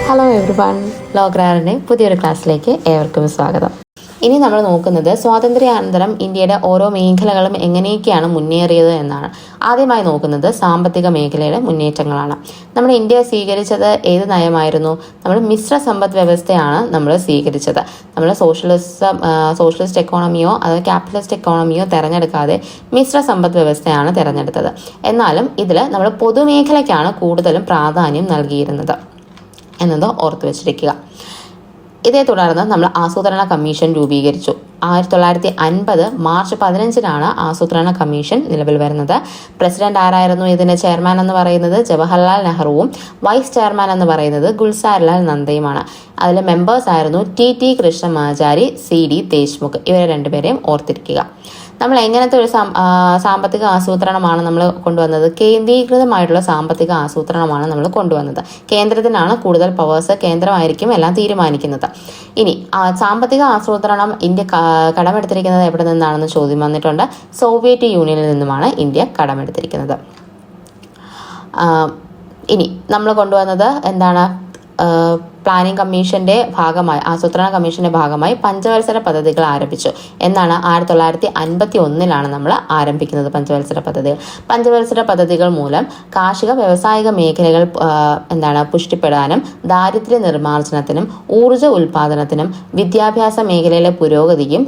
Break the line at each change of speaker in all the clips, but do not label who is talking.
Hello everyone, ലോഗ്രാറിൻ്റെ പുതിയൊരു ക്ലാസ്സിലേക്ക് ഏവർക്കും സ്വാഗതം. ഇനി നമ്മൾ നോക്കുന്നത് സ്വാതന്ത്ര്യാനന്തരം ഇന്ത്യയുടെ ഓരോ മേഖലകളും എങ്ങനെയൊക്കെയാണ് മുന്നേറിയത് എന്നാണ്. ആദ്യമായി നോക്കുന്നത് സാമ്പത്തിക മേഖലയുടെ മുന്നേറ്റങ്ങളാണ്. നമ്മുടെ ഇന്ത്യ സ്വീകരിച്ചത് ഏത് നയമായിരുന്നു? നമ്മൾ മിശ്ര സമ്പദ് വ്യവസ്ഥയാണ് നമ്മൾ സ്വീകരിച്ചത്. നമ്മൾ സോഷ്യലിസ്റ്റ് എക്കോണമിയോ അത് ക്യാപിറ്റലിസ്റ്റ് എക്കോണമിയോ തിരഞ്ഞെടുക്കാതെ മിശ്ര സമ്പദ് വ്യവസ്ഥയാണ് തിരഞ്ഞെടുത്തത്. എന്നാലും ഇതിൽ നമ്മൾ പൊതുമേഖലയ്ക്കാണ് കൂടുതലും പ്രാധാന്യം നൽകിയിരുന്നത് എന്നത് ഓർത്തു വെച്ചിരിക്കുക. ഇതേ തുടർന്ന് നമ്മൾ ആസൂത്രണ കമ്മീഷൻ രൂപീകരിച്ചു. 1950 മാർച്ച് 15 ആസൂത്രണ കമ്മീഷൻ നിലവിൽ വരുന്നത്. പ്രസിഡന്റ് ആരായിരുന്നു? ഇതിന് ചെയർമാൻ എന്ന് പറയുന്നത് ജവഹർലാൽ നെഹ്റുവും വൈസ് ചെയർമാൻ എന്ന് പറയുന്നത് ഗുൽസാർലാൽ നന്ദയുമാണ്. അതിൽ മെമ്പേഴ്സ് ആയിരുന്നു ടി കൃഷ്ണമാചാരി, CD ദേശ്മുഖ്. ഇവരെ രണ്ടുപേരെയും ഓർത്തിരിക്കുക. നമ്മൾ എങ്ങനത്തെ ഒരു സാമ്പത്തിക ആസൂത്രണമാണ് നമ്മൾ കൊണ്ടുവന്നത്? കേന്ദ്രീകൃതമായിട്ടുള്ള സാമ്പത്തിക ആസൂത്രണമാണ് നമ്മൾ കൊണ്ടുവന്നത്. കേന്ദ്രത്തിനാണ് കൂടുതൽ പവേഴ്സ്, കേന്ദ്രമായിരിക്കും എല്ലാം തീരുമാനിക്കുന്നത്. ഇനി സാമ്പത്തിക ആസൂത്രണം ഇന്ത്യ കടമെടുത്തിരിക്കുന്നത് എവിടെ നിന്നാണെന്ന് ചോദ്യം വന്നിട്ടുണ്ട്. സോവിയറ്റ് യൂണിയനിൽ നിന്നുമാണ് ഇന്ത്യ കടമെടുത്തിരിക്കുന്നത്. ഇനി നമ്മൾ കൊണ്ടുവന്നത് എന്താണ്? പ്ലാനിംഗ് കമ്മീഷന്റെ ഭാഗമായി, ആസൂത്രണ കമ്മീഷന്റെ ഭാഗമായി പഞ്ചവത്സര പദ്ധതികൾ ആരംഭിച്ചു. എന്നാണ് 1951 നമ്മൾ ആരംഭിക്കുന്നത് പഞ്ചവത്സര പദ്ധതികൾ. പഞ്ചവത്സര പദ്ധതികൾ മൂലം കാർഷിക വ്യവസായിക മേഖലകൾ പുഷ്ടിപ്പെടാനും ദാരിദ്ര്യ നിർമ്മാർജ്ജനത്തിനും ഊർജ്ജ ഉൽപാദനത്തിനും വിദ്യാഭ്യാസ മേഖലയിലെ പുരോഗതിയും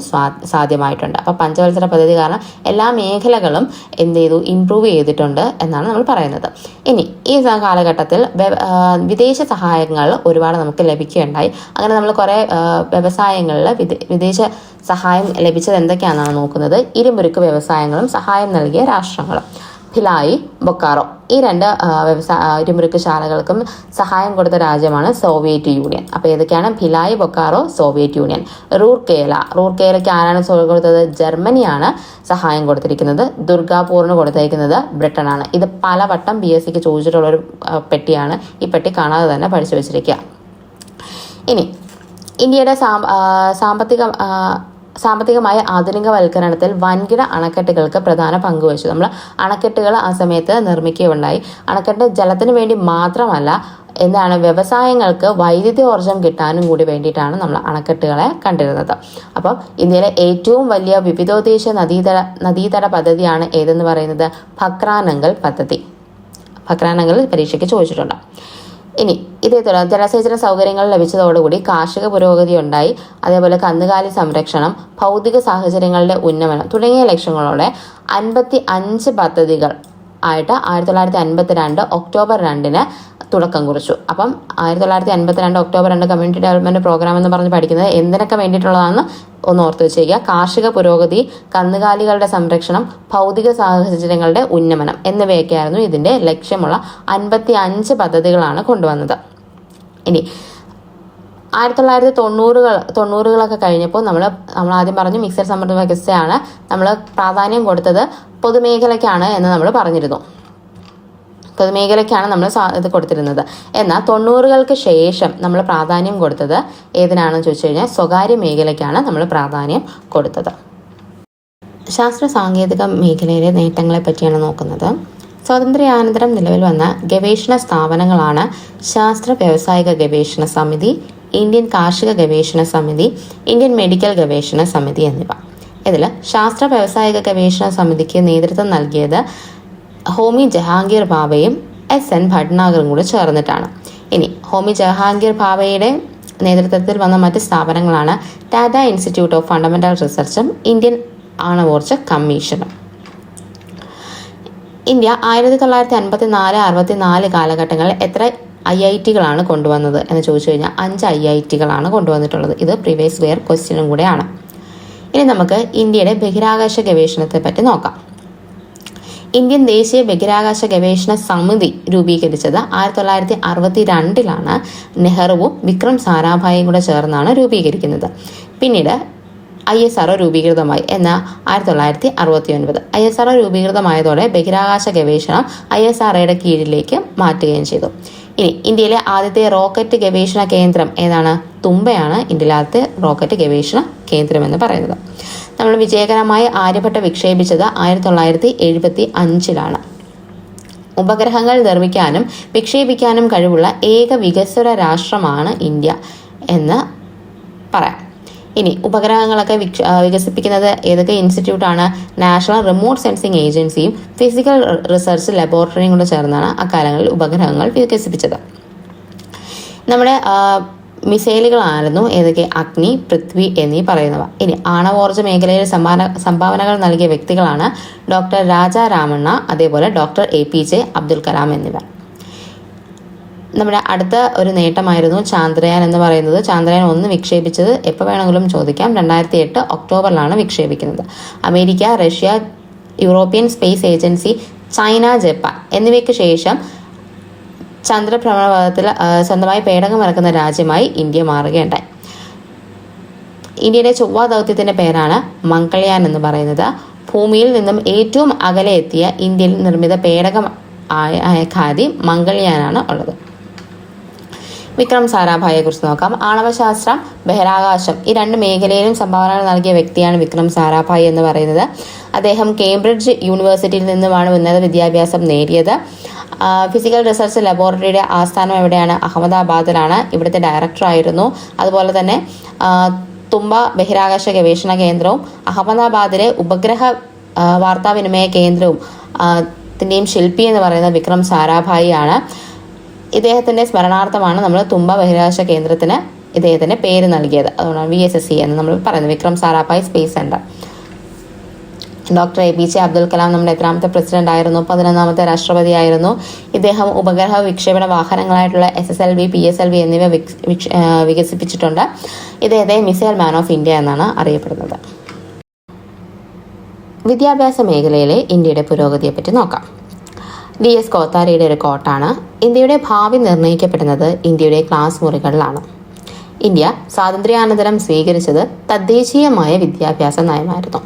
സാധ്യമായിട്ടുണ്ട്. അപ്പൊ പഞ്ചവത്സര പദ്ധതി കാരണം എല്ലാ മേഖലകളും ഇംപ്രൂവ് ചെയ്തിട്ടുണ്ട് എന്നാണ് നമ്മൾ പറയുന്നത്. ഇനി ഈ കാലഘട്ടത്തിൽ വിദേശ സഹായങ്ങൾ ഒരുപാട് നമുക്ക് ലഭിക്കുകയുണ്ടായി. അങ്ങനെ നമ്മൾ കുറേ വ്യവസായങ്ങളിൽ വിദേശ സഹായം ലഭിച്ചത് എന്തൊക്കെയാണെന്നാണ് നോക്കുന്നത്. ഇരുമ്പുരുക്ക് വ്യവസായങ്ങളും സഹായം നൽകിയ രാഷ്ട്രങ്ങളും. ഭിലായി, ബൊക്കാറോ ഈ രണ്ട് ഇരുമ്പുരുക്ക് ശാലകൾക്കും സഹായം കൊടുത്ത രാജ്യമാണ് സോവിയറ്റ് യൂണിയൻ. അപ്പോൾ ഏതൊക്കെയാണ്? Bhilai, Bokaro, Soviet union. റൂർക്കേലയ്ക്ക് ആരാണ് കൊടുത്തത്? ജർമ്മനിയാണ് സഹായം കൊടുത്തിരിക്കുന്നത്. ദുർഗാപൂറിന് കൊടുത്തിരിക്കുന്നത് ബ്രിട്ടനാണ്. ഇത് പലവട്ടം PSCക്ക് ചോദിച്ചിട്ടുള്ളൊരു പെട്ടിയാണ്. ഈ പെട്ടി കാണാതെ തന്നെ പഠിച്ചു വെച്ചിരിക്കുക. ഇനി ഇന്ത്യയുടെ സാമ്പത്തികമായ ആധുനികവൽക്കരണത്തിൽ വൻകിട അണക്കെട്ടുകൾക്ക് പ്രധാന പങ്ക് വഹിച്ചു. നമ്മൾ അണക്കെട്ടുകൾ ആ സമയത്ത് നിർമ്മിക്കുകയുണ്ടായി. അണക്കെട്ട് ജലത്തിന് വേണ്ടി മാത്രമല്ല, വ്യവസായങ്ങൾക്ക് വൈദ്യുതോർജ്ജം കിട്ടാനും കൂടി വേണ്ടിയിട്ടാണ് നമ്മൾ അണക്കെട്ടുകളെ കണ്ടിരുന്നത്. അപ്പം ഇന്ത്യയിലെ ഏറ്റവും വലിയ വിവിധോദ്ദേശ നദീതട പദ്ധതിയാണ് ഏതെന്ന് പറയുന്നത്? ഭക്രാനങ്കൽ പദ്ധതി. ഭക്രാനങ്കൽ പരീക്ഷയ്ക്ക് ചോദിച്ചിട്ടുണ്ട്. ഇനി ഇതേ തുടർന്ന് ജലസേചന സൗകര്യങ്ങൾ ലഭിച്ചതോടുകൂടി കാർഷിക പുരോഗതി ഉണ്ടായി. അതേപോലെ കന്നുകാലി സംരക്ഷണം, ഭൗതിക സാഹചര്യങ്ങളുടെ ഉന്നമനം തുടങ്ങിയ ലക്ഷ്യങ്ങളോടെ 55 പദ്ധതികൾ ആയിട്ട് 1952 ഒക്ടോബർ 2 തുടക്കം കുറിച്ചു. അപ്പം 1952 ഒക്ടോബർ 2 കമ്മ്യൂണിറ്റി ഡെവലപ്മെന്റ് പ്രോഗ്രാം എന്ന് പറഞ്ഞ് പഠിക്കുന്നത് എന്തിനൊക്കെ വേണ്ടിയിട്ടുള്ളതാണെന്ന് ഒന്ന് ഓർത്ത് വെച്ചേക്കുക. കാർഷിക പുരോഗതി, കന്നുകാലികളുടെ സംരക്ഷണം, ഭൗതിക സാഹചര്യങ്ങളുടെ ഉന്നമനം എന്നിവയൊക്കെയായിരുന്നു ഇതിന്റെ ലക്ഷ്യമുള്ള 55 പദ്ധതികളാണ് കൊണ്ടുവന്നത്. ഇനി 1990കളൊക്കെ കഴിഞ്ഞപ്പോൾ നമ്മൾ ആദ്യം പറഞ്ഞു മിക്സഡ് സമ്പദ് വ്യവസ്ഥയാണ് നമ്മൾ പ്രാധാന്യം കൊടുത്തത് പൊതുമേഖലയ്ക്കാണ് എന്ന് നമ്മൾ പറഞ്ഞിരുന്നു. പൊതുമേഖലയ്ക്കാണ് നമ്മൾ ഇത് കൊടുത്തിരുന്നത്. എന്നാൽ 90കൾക്ക് ശേഷം നമ്മൾ പ്രാധാന്യം കൊടുത്തത് ഏതിനാണെന്ന് ചോദിച്ചു കഴിഞ്ഞാൽ സ്വകാര്യ മേഖലയ്ക്കാണ് നമ്മൾ പ്രാധാന്യം കൊടുത്തത്. ശാസ്ത്ര സാങ്കേതിക മേഖലയിലെ നേട്ടങ്ങളെ പറ്റിയാണ് നോക്കുന്നത്. സ്വാതന്ത്ര്യാനന്തരം നിലവിൽ വന്ന ഗവേഷണ സ്ഥാപനങ്ങളാണ് ശാസ്ത്ര വ്യാവസായിക ഗവേഷണ സമിതി, ഇന്ത്യൻ കാർഷിക ഗവേഷണ സമിതി, ഇന്ത്യൻ മെഡിക്കൽ ഗവേഷണ സമിതി എന്നിവ. ഇതിൽ ശാസ്ത്ര വ്യാവസായിക ഗവേഷണ സമിതിക്ക് നേതൃത്വം നൽകിയത് ഹോമി ജഹാംഗീർ ഭാവയും SN ഭട്നാഗറും കൂടി ചേർന്നിട്ടാണ്. ഇനി ഹോമി ജഹാംഗീർ ഭാവയുടെ നേതൃത്വത്തിൽ വന്ന മറ്റ് സ്ഥാപനങ്ങളാണ് ടാറ്റ ഇൻസ്റ്റിറ്റ്യൂട്ട് ഓഫ് ഫണ്ടമെന്റൽ റിസർച്ചും ഇന്ത്യൻ ആണവോർജ കമ്മീഷനും. ഇന്ത്യ 1954-64 കാലഘട്ടങ്ങളിൽ എത്ര IITകളാണ് കൊണ്ടുവന്നത് എന്ന് ചോദിച്ചു കഴിഞ്ഞാൽ 5 IITകളാണ് കൊണ്ടുവന്നിട്ടുള്ളത്. ഇത് പ്രീവിയസ് ഇയർ ക്വസ്റ്റ്യനും കൂടെയാണ്. ഇനി നമുക്ക് ഇന്ത്യയുടെ ബഹിരാകാശ ഗവേഷണത്തെ പറ്റി നോക്കാം. ഇന്ത്യൻ ദേശീയ ബഹിരാകാശ ഗവേഷണ സമിതി രൂപീകരിച്ചത് 1962 നെഹ്റുവും വിക്രം സാരാഭായും കൂടെ ചേർന്നാണ് രൂപീകരിക്കുന്നത്. പിന്നീട് ISRO രൂപീകൃതമായി. എന്നാൽ 1969 ISRO രൂപീകൃതമായതോടെ ബഹിരാകാശ ഗവേഷണം ISROയുടെ കീഴിലേക്ക് മാറ്റുകയും ചെയ്തു. ഇനി ഇന്ത്യയിലെ ആദ്യത്തെ റോക്കറ്റ് ഗവേഷണ കേന്ദ്രം ഏതാണ്? തുമ്പയാണ് ഇന്ത്യയിലെ ആദ്യത്തെ റോക്കറ്റ് ഗവേഷണ കേന്ദ്രം എന്ന് പറയുന്നത്. നമ്മൾ വിജയകരമായി ആര്യഭട്ട വിക്ഷേപിച്ചത് 1975 ഉപഗ്രഹങ്ങൾ നിർമ്മിക്കാനും വിക്ഷേപിക്കാനും കഴിവുള്ള ഏക വികസ്വര രാഷ്ട്രമാണ് ഇന്ത്യ എന്ന് പറയാം. ഇനി ഉപഗ്രഹങ്ങളൊക്കെ വികസിപ്പിക്കുന്നത് ഏതൊക്കെ ഇൻസ്റ്റിറ്റ്യൂട്ടാണ്? നാഷണൽ റിമോട്ട് സെൻസിങ് ഏജൻസിയും ഫിസിക്കൽ റിസർച്ച് ലബോറട്ടറിയും കൊണ്ട് ചേർന്നാണ് അക്കാലങ്ങളിൽ ഉപഗ്രഹങ്ങൾ വികസിപ്പിച്ചത്. നമ്മുടെ മിസൈലുകളായിരുന്നു ഏതൊക്കെ? അഗ്നി, പൃഥ്വി എന്നീ പറയുന്നവ. ഇനി ആണവോർജ്ജ മേഖലയിൽ സംഭാവനകൾ നൽകിയ വ്യക്തികളാണ് ഡോക്ടർ രാജാ രാമണ്ണ, അതേപോലെ ഡോക്ടർ APJ അബ്ദുൽ കലാം എന്നിവർ. നമ്മുടെ അടുത്ത ഒരു നേട്ടമായിരുന്നു ചാന്ദ്രയാൻ എന്ന് പറയുന്നത്. ചാന്ദ്രയാൻ 1 വിക്ഷേപിച്ചത് എപ്പോൾ വേണമെങ്കിലും ചോദിക്കാം. 2008 ഒക്ടോബറിലാണ് വിക്ഷേപിക്കുന്നത്. America, Russia, European space agency, China, Japan എന്നിവയ്ക്ക് ശേഷം ചന്ദ്രഭ്രമണപഥത്തിൽ സ്വന്തമായി പേടകം ഇറക്കുന്ന രാജ്യമായി ഇന്ത്യ മാറുകയുണ്ടായി. ഇന്ത്യയുടെ ചൊവ്വ ദൗത്യത്തിന്റെ പേരാണ് മംഗൾയാൻ എന്ന് പറയുന്നത്. ഭൂമിയിൽ നിന്നും ഏറ്റവും അകലെ എത്തിയ ഇന്ത്യയിൽ നിർമ്മിത പേടകം ആയ ഖാദി മംഗൾയാനാണ് ഉള്ളത്. വിക്രം സാരാഭായിയെ കുറിച്ച് നോക്കാം. ആണവശാസ്ത്രം, ബഹിരാകാശം ഈ 2 മേഖലയിലും സംഭാവനകൾ നൽകിയ വ്യക്തിയാണ് വിക്രം സാരാഭായി എന്ന് പറയുന്നത്. അദ്ദേഹം കേംബ്രിഡ്ജ് യൂണിവേഴ്സിറ്റിയിൽ നിന്നുമാണ് ഉന്നത വിദ്യാഭ്യാസം നേടിയത്. ഫിസിക്കൽ റിസർച്ച് ലബോറട്ടറിയുടെ ആസ്ഥാനം എവിടെയാണ്? അഹമ്മദാബാദിലാണ്. ഇവിടുത്തെ ഡയറക്ടറായിരുന്നു. അതുപോലെ തന്നെ തുമ്പ ബഹിരാകാശ ഗവേഷണ കേന്ദ്രവും അഹമ്മദാബാദിലെ ഉപഗ്രഹ വാർത്താവിനിമയ കേന്ദ്രവും ത്തിൻ്റെയും ശില്പി എന്ന് പറയുന്നത് വിക്രം സാരാഭായി ആണ്. ഇദ്ദേഹത്തിൻ്റെ സ്മരണാർത്ഥമാണ് നമ്മൾ തുമ്പ ബഹിരാകാശ കേന്ദ്രത്തിന് ഇദ്ദേഹത്തിൻ്റെ പേര് നൽകിയത്. അതുകൊണ്ടാണ് VSSC എന്ന് നമ്മൾ പറയുന്നത്, Vikram Sarabhai space centre. Doctor APJ Abdul Kalam നമ്മുടെ എത്രാമത്തെ പ്രസിഡന്റ് ആയിരുന്നു? 11ാമത്തെ രാഷ്ട്രപതി ആയിരുന്നു. ഇദ്ദേഹം ഉപഗ്രഹ വിക്ഷേപണ വാഹനങ്ങളായിട്ടുള്ള SSLV, PSLV എന്നിവ വികസിപ്പിച്ചിട്ടുണ്ട്. ഇദ്ദേഹത്തെ മിസൈൽ മാൻ ഓഫ് ഇന്ത്യ എന്നാണ് അറിയപ്പെടുന്നത്. വിദ്യാഭ്യാസ മേഖലയിലെ ഇന്ത്യയുടെ പുരോഗതിയെപ്പറ്റി നോക്കാം. DS കോത്താരിയുടെ ഒരു കോട്ടാണ്: ഇന്ത്യയുടെ ഭാവി നിർണ്ണയിക്കപ്പെടുന്നത് ഇന്ത്യയുടെ ക്ലാസ് മുറികളിലാണ്. ഇന്ത്യ സ്വാതന്ത്ര്യാനന്തരം സ്വീകരിച്ചത് തദ്ദേശീയമായ വിദ്യാഭ്യാസ നയമായിരുന്നു.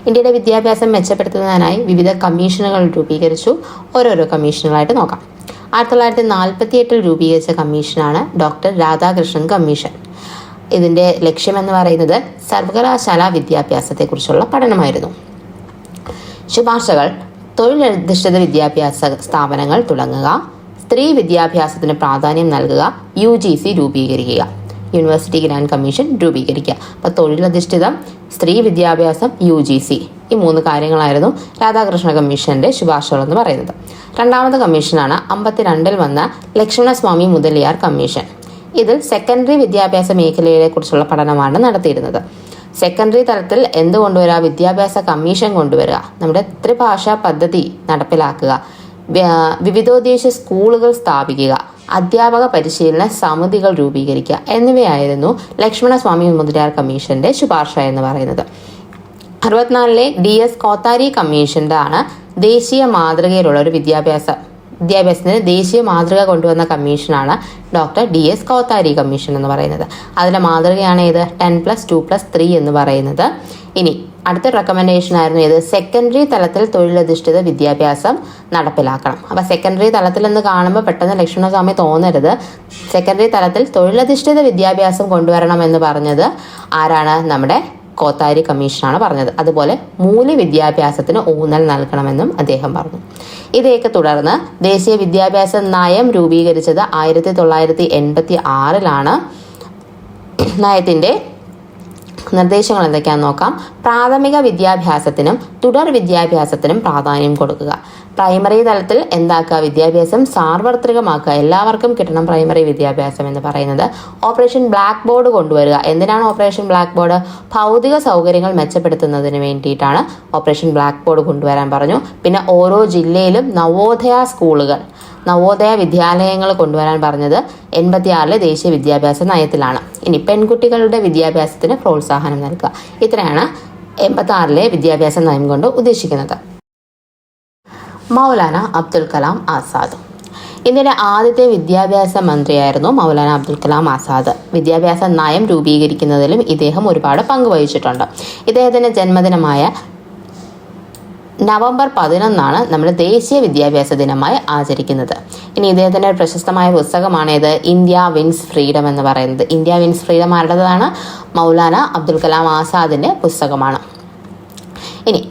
ഇന്ത്യയുടെ വിദ്യാഭ്യാസം മെച്ചപ്പെടുത്തുന്നതിനായി വിവിധ കമ്മീഷനുകൾ രൂപീകരിച്ചു. ഓരോരോ കമ്മീഷനുകളായിട്ട് നോക്കാം. 1948 രൂപീകരിച്ച കമ്മീഷനാണ് ഡോക്ടർ രാധാകൃഷ്ണൻ കമ്മീഷൻ. ഇതിൻ്റെ ലക്ഷ്യമെന്ന് പറയുന്നത് സർവകലാശാല വിദ്യാഭ്യാസത്തെക്കുറിച്ചുള്ള പഠനമായിരുന്നു. ശുപാർശകൾ: തൊഴിലധിഷ്ഠിത വിദ്യാഭ്യാസ സ്ഥാപനങ്ങൾ തുടങ്ങുക, സ്ത്രീ വിദ്യാഭ്യാസത്തിന് പ്രാധാന്യം നൽകുക, UGC രൂപീകരിക്കുക, യൂണിവേഴ്സിറ്റി ഗ്രാൻഡ് കമ്മീഷൻ രൂപീകരിക്കുക. അപ്പോൾ തൊഴിലധിഷ്ഠിതം, സ്ത്രീ വിദ്യാഭ്യാസം, UGC ഈ 3 കാര്യങ്ങളായിരുന്നു രാധാകൃഷ്ണ കമ്മീഷന്റെ ശുപാർശകൾ എന്ന് പറയുന്നത്. 2ാമത് കമ്മീഷനാണ് 52 വന്ന ലക്ഷ്മണസ്വാമി മുതലിയാർ കമ്മീഷൻ. ഇതിൽ സെക്കൻഡറി വിദ്യാഭ്യാസ മേഖലയെ കുറിച്ചുള്ള പഠനമാണ് നടത്തിയിരുന്നത്. സെക്കൻഡറി തലത്തിൽ എന്ത് കൊണ്ടുവരിക? വിദ്യാഭ്യാസ കമ്മീഷൻ കൊണ്ടുവരിക, നമ്മുടെ ത്രിഭാഷാ പദ്ധതി നടപ്പിലാക്കുക, വിവിധോദ്ദേശ സ്കൂളുകൾ സ്ഥാപിക്കുക, അധ്യാപക പരിശീലന സമിതികൾ രൂപീകരിക്കുക എന്നിവയായിരുന്നു ലക്ഷ്മണസ്വാമി മുതലിയാർ കമ്മീഷന്റെ ശുപാർശ എന്ന് പറയുന്നത്. 64 DS കോത്താരി കമ്മീഷന്റെ ആണ് ദേശീയ മാതൃകയിലുള്ള ഒരു വിദ്യാഭ്യാസത്തിന് ദേശീയ മാതൃക കൊണ്ടുവന്ന കമ്മീഷനാണ് ഡോക്ടർ DS കോത്താരി കമ്മീഷൻ എന്ന് പറയുന്നത്. അതിലെ മാതൃകയാണ് ഇത് 10+2+3 എന്ന് പറയുന്നത്. ഇനി അടുത്ത റെക്കമെൻഡേഷൻ ആയിരുന്നു ഇത് സെക്കൻഡറി തലത്തിൽ തൊഴിലധിഷ്ഠിത വിദ്യാഭ്യാസം നടപ്പിലാക്കണം. അപ്പോൾ സെക്കൻഡറി തലത്തിൽ എന്ന് കാണുമ്പോൾ പെട്ടെന്ന് ലക്ഷ്മണസ്വാമി തോന്നരുത്. സെക്കൻഡറി തലത്തിൽ തൊഴിലധിഷ്ഠിത വിദ്യാഭ്യാസം കൊണ്ടുവരണം എന്ന് പറഞ്ഞത് ആരാണ്? നമ്മുടെ കോത്താരി കമ്മീഷനാണ് പറഞ്ഞത്. അതുപോലെ മൂല്യ വിദ്യാഭ്യാസത്തിന് ഊന്നൽ നൽകണമെന്നും അദ്ദേഹം പറഞ്ഞു. ഇതേക്ക് തുടർന്ന് ദേശീയ വിദ്യാഭ്യാസ നയം രൂപീകരിച്ചത് 1986 നയത്തിന്റെ നിർദ്ദേശങ്ങൾ എന്തൊക്കെയാണെന്ന് നോക്കാം. പ്രാഥമിക വിദ്യാഭ്യാസത്തിനും തുടർ വിദ്യാഭ്യാസത്തിനും പ്രാധാന്യം കൊടുക്കുക. പ്രൈമറി തലത്തിൽ എന്താക്കുക? വിദ്യാഭ്യാസം സാർവത്രികമാക്കുക, എല്ലാവർക്കും കിട്ടണം പ്രൈമറി വിദ്യാഭ്യാസം എന്ന് പറയുന്നത്. ഓപ്പറേഷൻ ബ്ലാക്ക് ബോർഡ് കൊണ്ടുവരിക. എന്തിനാണ് ഓപ്പറേഷൻ ബ്ലാക്ക് ബോർഡ്? ഭൗതിക സൗകര്യങ്ങൾ മെച്ചപ്പെടുത്തുന്നതിന് വേണ്ടിയിട്ടാണ് ഓപ്പറേഷൻ ബ്ലാക്ക് ബോർഡ് കൊണ്ടുവരാൻ പറഞ്ഞു. പിന്നെ ഓരോ ജില്ലയിലും നവോദയ വിദ്യാലയങ്ങൾ കൊണ്ടുവരാൻ പറഞ്ഞത് 86 ദേശീയ വിദ്യാഭ്യാസ നയത്തിലാണ്. ഇനി പെൺകുട്ടികളുടെ വിദ്യാഭ്യാസത്തിന് പ്രോത്സാഹനം നൽകുക. ഇത്രയാണ് 86 വിദ്യാഭ്യാസ നയം കൊണ്ട് ഉദ്ദേശിക്കുന്നത്. മൗലാന അബ്ദുൽ കലാം ആസാദ് ഇന്ത്യയുടെ ആദ്യത്തെ വിദ്യാഭ്യാസ മന്ത്രിയായിരുന്നു മൗലാന അബ്ദുൽ കലാം ആസാദ്. വിദ്യാഭ്യാസ നയം രൂപീകരിക്കുന്നതിലും ഇദ്ദേഹം ഒരുപാട് പങ്കുവഹിച്ചിട്ടുണ്ട്. ഇദ്ദേഹത്തിന്റെ ജന്മദിനമായ നവംബർ 11 നമ്മൾ ദേശീയ വിദ്യാഭ്യാസ ദിനമായി ആചരിക്കുന്നത്. ഇനി ഇദ്ദേഹത്തിന്റെ പ്രശസ്തമായ പുസ്തകമാണ് ഇത് ഇന്ത്യ വിൻസ് ഫ്രീഡം എന്ന് പറയുന്നത്. ഇന്ത്യ വിൻസ് ഫ്രീഡം ആരുടേതാണ്? മൗലാന അബ്ദുൽ കലാം ആസാദിന്റെ പുസ്തകമാണ്. ഇനി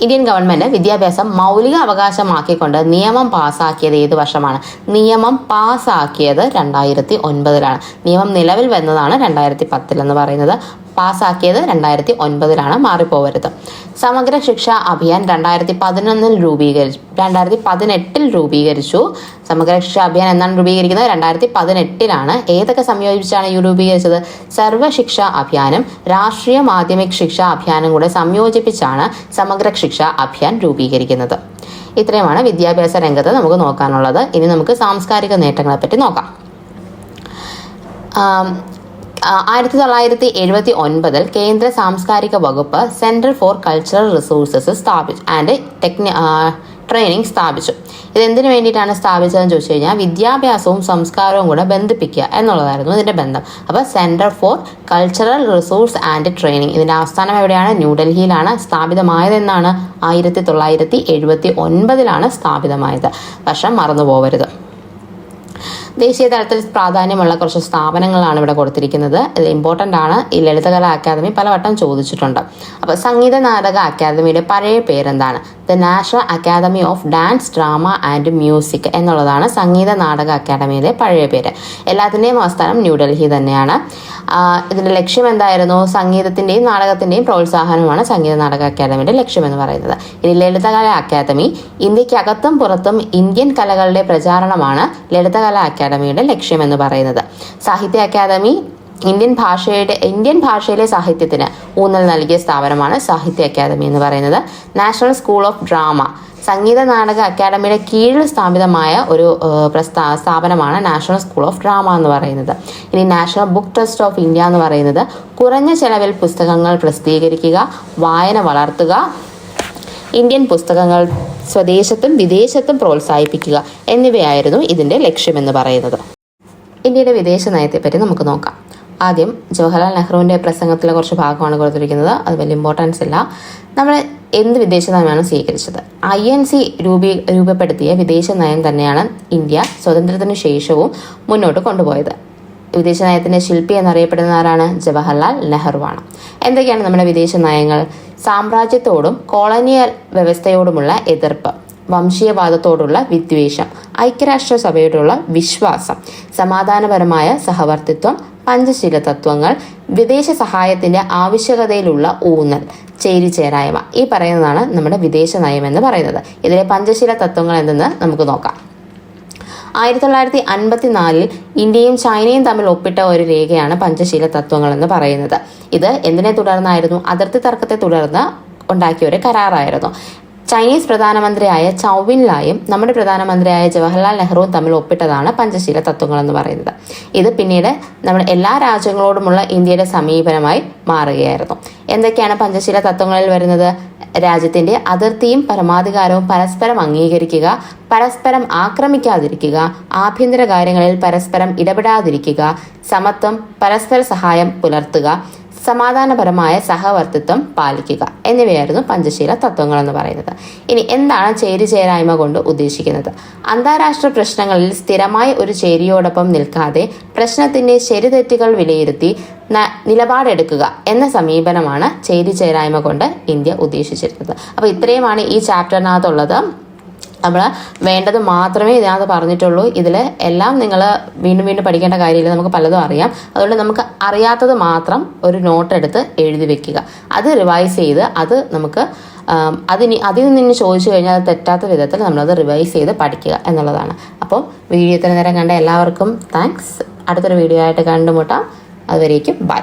ഇന്ത്യൻ ഗവൺമെന്റ് വിദ്യാഭ്യാസം മൗലിക അവകാശമാക്കിക്കൊണ്ട് നിയമം പാസ്സാക്കിയത് ഏത് വർഷമാണ്? നിയമം പാസ്സാക്കിയത് 2009-ലാണ്. നിയമം നിലവിൽ വന്നതാണ് 2010 എന്ന് പറയുന്നത്. പാസ്സാക്കിയത് 2009-ലാണ്, മാറിപ്പോവരുത്. സമഗ്ര ശിക്ഷ അഭിയാൻ 2018 രൂപീകരിച്ചു. സമഗ്ര ശിക്ഷ അഭിയാൻ എന്നാണ് രൂപീകരിക്കുന്നത്? 2018-ലാണ്. ഏതൊക്കെ സംയോജിപ്പിച്ചാണ് രൂപീകരിച്ചത്? സർവശിക്ഷ അഭിയാനും രാഷ്ട്രീയ മാധ്യമിക് ശിക്ഷ അഭിയാനും കൂടെ സംയോജിപ്പിച്ചാണ് സമഗ്ര ശിക്ഷ അഭിയാൻ രൂപീകരിക്കുന്നത്. ഇത്രയുമാണ് വിദ്യാഭ്യാസ രംഗത്ത് നമുക്ക് നോക്കാനുള്ളത്. ഇനി നമുക്ക് സാംസ്കാരിക നേട്ടങ്ങളെ പറ്റി നോക്കാം. 1979 കേന്ദ്ര സാംസ്കാരിക വകുപ്പ് centre for cultural resources training സ്ഥാപിച്ചു. ഇതെന്തിനു വേണ്ടിയിട്ടാണ് സ്ഥാപിച്ചതെന്ന് ചോദിച്ചു കഴിഞ്ഞാൽ വിദ്യാഭ്യാസവും സംസ്കാരവും കൂടെ ബന്ധിപ്പിക്കുക എന്നുള്ളതായിരുന്നു ഇതിന്റെ ബന്ധം. അപ്പോൾ centre for cultural resource and training, ഇതിന്റെ ആസ്ഥാനം എവിടെയാണ്? ന്യൂഡൽഹിയിലാണ്. സ്ഥാപിതമായതെന്നാണ് 1979-ലാണ് സ്ഥാപിതമായത്. വർഷം മറന്നുപോകരുത്. ദേശീയ തലത്തിൽ പ്രാധാന്യമുള്ള കുറച്ച് സ്ഥാപനങ്ങളാണ് ഇവിടെ കൊടുത്തിരിക്കുന്നത്. ഇത് ഇമ്പോർട്ടൻ്റ് ആണ്. ഈ ലളിതകലാ അക്കാദമി പലവട്ടം ചോദിച്ചിട്ടുണ്ട്. അപ്പോൾ സംഗീത നാടക അക്കാദമിയുടെ പഴയ പേരെന്താണ്? The National Academy of Dance, Drama and Music എന്നുള്ളതാണ് സംഗീത നാടക അക്കാദമിയുടെ പഴയ പേര്. എല്ലാത്തിൻ്റെയും ആസ്ഥാനം ന്യൂഡൽഹി തന്നെയാണ്. ഇതിൻ്റെ ലക്ഷ്യം എന്തായിരുന്നു? സംഗീതത്തിൻ്റെയും നാടകത്തിൻ്റെയും പ്രോത്സാഹനമാണ് സംഗീത നാടക അക്കാദമിയുടെ ലക്ഷ്യം എന്ന് പറയുന്നത്. ഇനി ലളിതകലാ അക്കാദമി, ഇന്ത്യക്കകത്തും പുറത്തും ഇന്ത്യൻ കലകളുടെ പ്രചാരണമാണ് ലളിതകലാ അക്കാദമിയുടെ ലക്ഷ്യം എന്ന് പറയുന്നത്. സാഹിത്യ അക്കാദമി ഇന്ത്യൻ ഭാഷയിലെ സാഹിത്യത്തിന് ഊന്നൽ നൽകിയ സ്ഥാപനമാണ് സാഹിത്യ അക്കാദമി എന്ന് പറയുന്നത്. National school of drama, Sangeetha Nataka അക്കാദമിയുടെ കീഴിൽ സ്ഥാപിതമായ ഒരു സ്ഥാപനമാണ് നാഷണൽ സ്കൂൾ ഓഫ് ഡ്രാമ എന്ന് പറയുന്നത്. ഇനി national book trust of India എന്ന് പറയുന്നത് കുറഞ്ഞ ചെലവിൽ പുസ്തകങ്ങൾ പ്രസിദ്ധീകരിക്കുക, വായന വളർത്തുക, ഇന്ത്യൻ പുസ്തകങ്ങൾ സ്വദേശത്തും വിദേശത്തും പ്രോത്സാഹിപ്പിക്കുക എന്നിവയായിരുന്നു ഇതിൻ്റെ ലക്ഷ്യമെന്ന് പറയുന്നത്. ഇന്ത്യയുടെ വിദേശ നയത്തെപ്പറ്റി നമുക്ക് നോക്കാം. ആദ്യം ജവഹർലാൽ നെഹ്റുവിൻ്റെ പ്രസംഗത്തിലെ കുറച്ച് ഭാഗമാണ് കൊടുത്തിരിക്കുന്നത്. അത് വലിയ ഇമ്പോർട്ടൻസ് ഇല്ല. നമ്മൾ എന്ത് വിദേശ നയമാണ് സ്വീകരിച്ചത്? INC രൂപപ്പെടുത്തിയ വിദേശ നയം തന്നെയാണ് ഇന്ത്യ സ്വാതന്ത്ര്യത്തിന് ശേഷവും മുന്നോട്ട് കൊണ്ടുപോയത്. വിദേശ നയത്തിൻ്റെ ശില്പി എന്നറിയപ്പെടുന്ന ആരാണ്? ജവഹർലാൽ നെഹ്റുവാണ്. എന്തൊക്കെയാണ് നമ്മുടെ വിദേശ നയങ്ങൾ? സാമ്രാജ്യത്തോടും കോളനിയൽ വ്യവസ്ഥയോടുമുള്ള എതിർപ്പ്, വംശീയവാദത്തോടുള്ള വിദ്വേഷം, ഐക്യരാഷ്ട്രസഭയോടുള്ള വിശ്വാസം, സമാധാനപരമായ സഹവർത്തിത്വം, പഞ്ചശീല തത്വങ്ങൾ, വിദേശ സഹായത്തിന്റെ ആവശ്യകതയിലുള്ള ഊന്നൽ, ചേരിചേരായ്മ. ഈ പറയുന്നതാണ് നമ്മുടെ വിദേശ നയം എന്ന് പറയുന്നത്. ഇതിലെ പഞ്ചശീല തത്വങ്ങൾ എന്തെന്ന് നമുക്ക് നോക്കാം. 1954 ഇന്ത്യയും ചൈനയും തമ്മിൽ ഒപ്പിട്ട ഒരു രേഖയാണ് പഞ്ചശീല തത്വങ്ങൾ എന്ന് പറയുന്നത്. ഇത് എന്തിനെ തുടർന്നായിരുന്നു? അതിർത്തി തർക്കത്തെ തുടർന്ന് ഉണ്ടാക്കിയ ഒരു കരാറായിരുന്നു. ചൈനീസ് പ്രധാനമന്ത്രിയായ ചൗവിൻ ലായും നമ്മുടെ പ്രധാനമന്ത്രിയായ ജവഹർലാൽ നെഹ്റുവും തമ്മിൽ ഒപ്പിട്ടതാണ് പഞ്ചശീല തത്വങ്ങൾ എന്ന് പറയുന്നത്. ഇത് പിന്നീട് നമ്മുടെ എല്ലാ രാജ്യങ്ങളോടുമുള്ള ഇന്ത്യയുടെ സമീപനമായി മാറുകയായിരുന്നു. എന്തൊക്കെയാണ് പഞ്ചശീല തത്വങ്ങളിൽ വരുന്നത്? രാജ്യത്തിന്റെ അതിർത്തിയും പരമാധികാരവും പരസ്പരം അംഗീകരിക്കുക, പരസ്പരം ആക്രമിക്കാതിരിക്കുക, ആഭ്യന്തര കാര്യങ്ങളിൽ പരസ്പരം ഇടപെടാതിരിക്കുക, സമത്വം, പരസ്പര സഹായം പുലർത്തുക, സമാധാനപരമായ സഹവർത്തിത്വം പാലിക്കുക എന്നിവയായിരുന്നു പഞ്ചശീല തത്വങ്ങൾ എന്ന് പറയുന്നത്. ഇനി എന്താണ് ചേരിചേരായ്മ കൊണ്ട് ഉദ്ദേശിക്കുന്നത്? അന്താരാഷ്ട്ര പ്രശ്നങ്ങളിൽ സ്ഥിരമായ ഒരു ചേരിയോടൊപ്പം നിൽക്കാതെ പ്രശ്നത്തിന്റെ ശരിതെറ്റുകൾ വിലയിരുത്തി നിലപാടെടുക്കുക എന്ന സമീപനമാണ് ചേരിചേരായ്മ കൊണ്ട് ഇന്ത്യ ഉദ്ദേശിച്ചിരുന്നത്. അപ്പോൾ ഇത്രയുമാണ് ഈ ചാപ്റ്ററിനകത്തുള്ളത്. നമ്മൾ വേണ്ടത് മാത്രമേ ഇതിനകത്ത് പറഞ്ഞിട്ടുള്ളൂ. ഇതിൽ എല്ലാം നിങ്ങൾ വീണ്ടും പഠിക്കേണ്ട കാര്യമില്ല, നമുക്ക് പലതും അറിയാം. അതുകൊണ്ട് നമുക്ക് അറിയാത്തത് മാത്രം ഒരു നോട്ട് എടുത്ത് എഴുതി വെക്കുക. അത് റിവൈസ് ചെയ്ത് അത് നമുക്ക് അതിൽ നിന്ന് ചോദിച്ചു കഴിഞ്ഞാൽ അത് തെറ്റാത്ത വിധത്തിൽ നമ്മളത് റിവൈസ് ചെയ്ത് പഠിക്കുക എന്നുള്ളതാണ്. അപ്പോൾ വീഡിയോ ഇത്ര നേരം കണ്ട എല്ലാവർക്കും താങ്ക്സ്. അടുത്തൊരു വീഡിയോ ആയിട്ട് കണ്ടുമുട്ടാം. അതുവരേക്കും ബൈ.